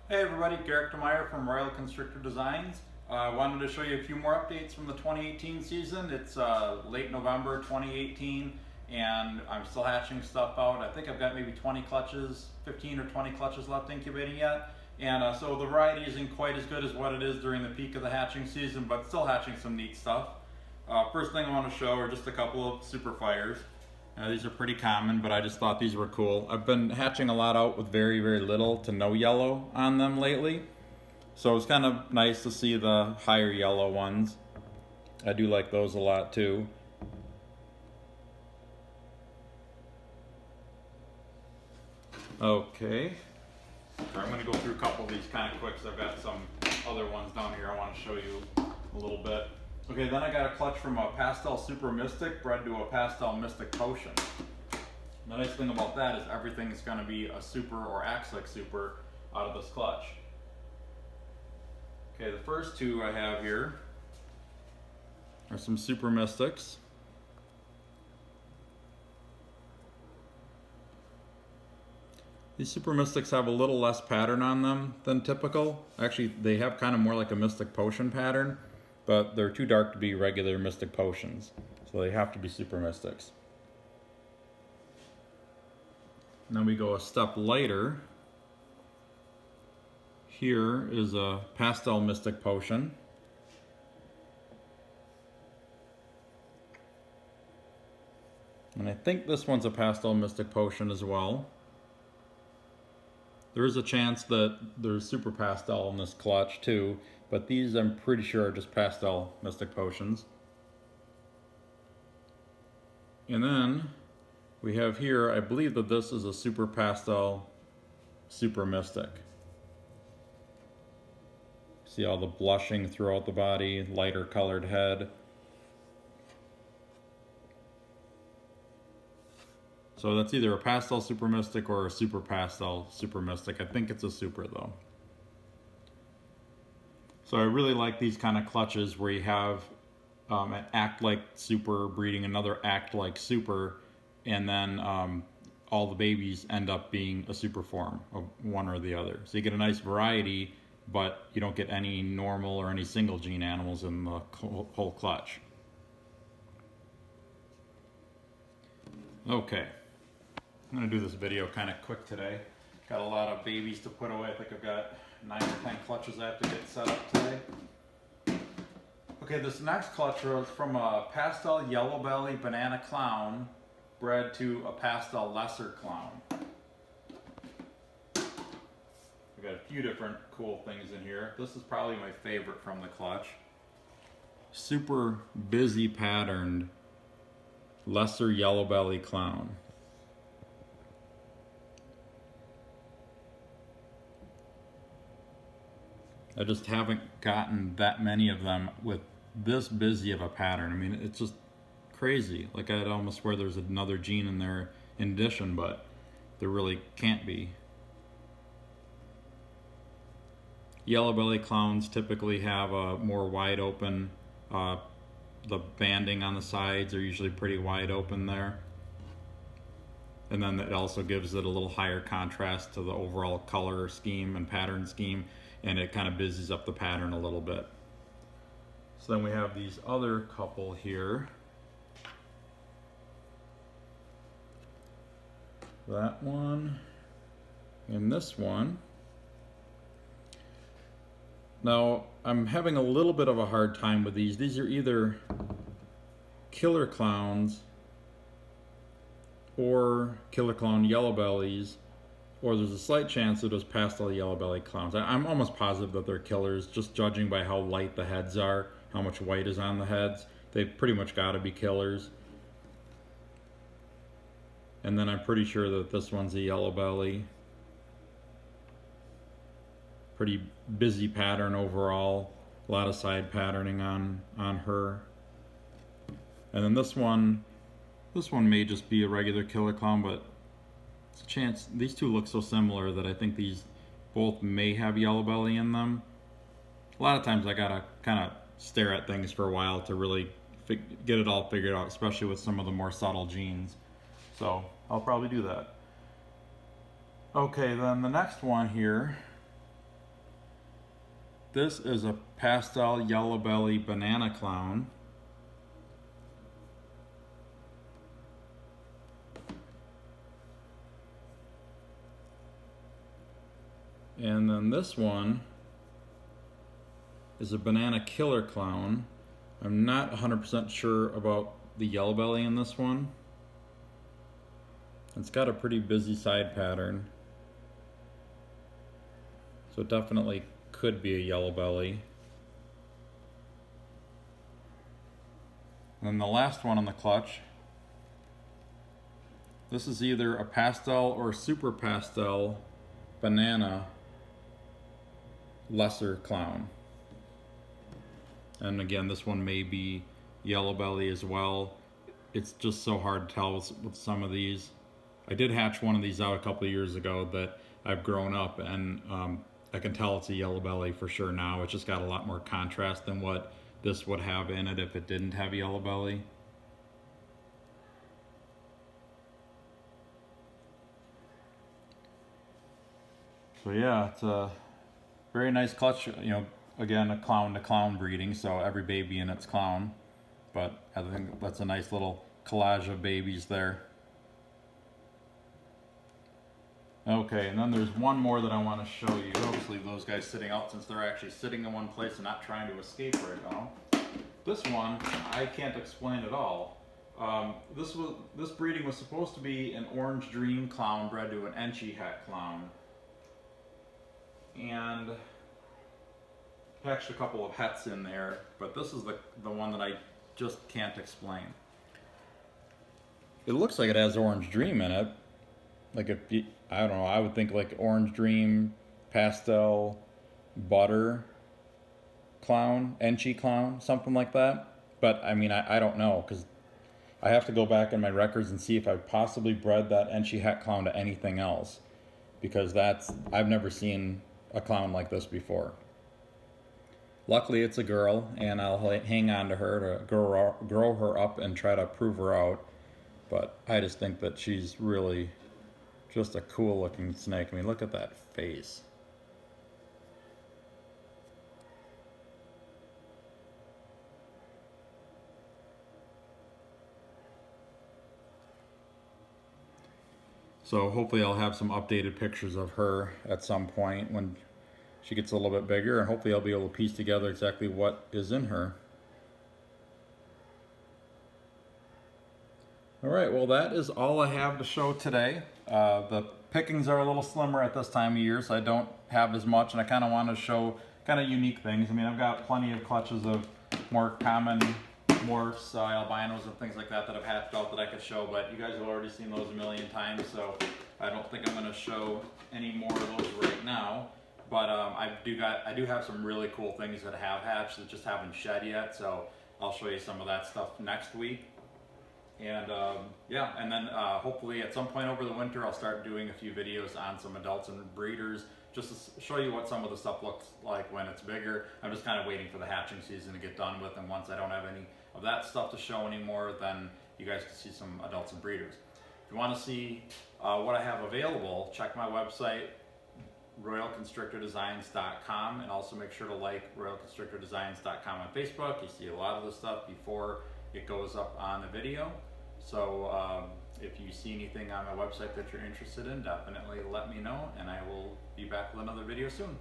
Hey everybody, Garrick DeMeyer from Royal Constrictor Designs. I wanted to show you a few more updates from the 2018 season. It's late November 2018 and I'm still hatching stuff out. I think I've got maybe 20 clutches, 15 or 20 clutches left incubating yet. And so the variety isn't quite as good as what it is during the peak of the hatching season, but still hatching some neat stuff. First thing I want to show are just a couple of super fires. These are pretty common, but I just thought these were cool. I've been hatching a lot out with very, very little to no yellow on them lately. So it's kind of nice to see the higher yellow ones. I do like those a lot too. Okay. I'm going to go through a couple of these kind of quick because I've got some other ones down here I want to show you a little bit. Okay, then I got a clutch from a Pastel Super Mystic bred to a Pastel Mystic Potion. The nice thing about that is everything is going to be a super or acts like super out of this clutch. Okay, the first two I have here are some Super Mystics. These Super Mystics have a little less pattern on them than typical. Actually, they have kind of more like a Mystic Potion pattern, but they're too dark to be regular Mystic Potions, so they have to be Super Mystics. And then we go a step lighter. Here is a Pastel Mystic Potion. And I think this one's a Pastel Mystic Potion as well. There is a chance that there's Super Pastel in this clutch too, but these I'm pretty sure are just Pastel Mystic Potions. And then we have here, I believe that this is a Super Pastel Super Mystic. See all the blushing throughout the body, lighter colored head. So that's either a Pastel Super Mystic or a Super Pastel Super Mystic. I think it's a Super though. So I really like these kind of clutches where you have an act like super breeding another act like super, and then all the babies end up being a super form of one or the other. So you get a nice variety, but you don't get any normal or any single gene animals in the whole clutch. Okay, I'm gonna do this video kind of quick today. Got a lot of babies to put away. I think I've got 9 or 10 clutches I have to get set up today. Okay, this next clutch is from a Pastel Yellow Belly Banana Clown bred to a Pastel Lesser Clown. We've got a few different cool things in here. This is probably my favorite from the clutch. Super busy patterned Lesser Yellow Belly Clown. I just haven't gotten that many of them with this busy of a pattern. I mean, it's just crazy. Like, I'd almost swear there's another gene in there in addition, but there really can't be. Yellow belly clowns typically have a more wide open, the banding on the sides are usually pretty wide open there. And then it also gives it a little higher contrast to the overall color scheme and pattern scheme, and it kind of busies up the pattern a little bit. So then we have these other couple here. That one and this one. Now, I'm having a little bit of a hard time with these. These are either killer clowns or killer clown yellow bellies, or there's a slight chance that it's pastel yellow belly clowns. I'm almost positive that they're killers, just judging by how light the heads are, how much white is on the heads. They've pretty much got to be killers. And then I'm pretty sure that this one's a yellow belly. Pretty busy pattern overall, a lot of side patterning on her. And then this one may just be a regular killer clown, but it's a chance. These two look so similar that I think these both may have yellow belly in them. A lot of times I gotta kind of stare at things for a while to really get it all figured out, especially with some of the more subtle genes. So I'll probably do that. Okay, then the next one here this is a pastel yellow belly banana clown. And then this one is a banana killer clown. I'm not 100% sure about the yellow belly in this one. It's got a pretty busy side pattern, so it definitely could be a yellow belly. And then the last one on the clutch, this is either a pastel or super pastel banana lesser clown. And again, this one may be yellow belly as well. It's just so hard to tell with some of these. I did hatch one of these out a couple of years ago that I've grown up, and I can tell it's a yellow belly for sure now. It's just got a lot more contrast than what this would have in it if it didn't have yellow belly. So yeah, it's a very nice clutch. You know, again, a clown to clown breeding, so every baby in it's clown. But I think that's a nice little collage of babies there. Okay, and then there's one more that I want to show you. I'll just leave those guys sitting out since they're actually sitting in one place and not trying to escape right now. This one, I can't explain at all. This breeding was supposed to be an orange dream clown bred to an Enchi het clown. And hatched a couple of hets in there, but this is the one that I just can't explain. It looks like it has orange dream in it. Like I don't know, I would think like orange dream, pastel, butter clown, Enchi clown, something like that. But I mean, I don't know, because I have to go back in my records and see if I possibly bred that Enchi het clown to anything else, because I've never seen a clown like this before. Luckily it's a girl, and I'll hang on to her to grow her up and try to prove her out. But I just think that she's really just a cool looking snake. I mean, look at that face. So hopefully I'll have some updated pictures of her at some point when she gets a little bit bigger, and hopefully I'll be able to piece together exactly what is in her. All right, well, that is all I have to show today. The pickings are a little slimmer at this time of year, so I don't have as much, and I kind of want to show kind of unique things. I mean, I've got plenty of clutches of more common morphs, albinos, and things like that that I've hatched out that I could show, but you guys have already seen those a million times, so I don't think I'm going to show any more of those right now. But I do have some really cool things that have hatched that just haven't shed yet, so I'll show you some of that stuff next week. And yeah, and then hopefully at some point over the winter I'll start doing a few videos on some adults and breeders, just to show you what some of the stuff looks like when it's bigger. I'm just kind of waiting for the hatching season to get done with, and once I don't have any of that stuff to show anymore, then you guys can see some adults and breeders. If you want to see what I have available, check my website, royalconstrictordesigns.com, and also make sure to like royalconstrictordesigns.com on Facebook. You see a lot of the stuff before it goes up on the video. So if you see anything on my website that you're interested in, definitely let me know, and I will be back with another video soon.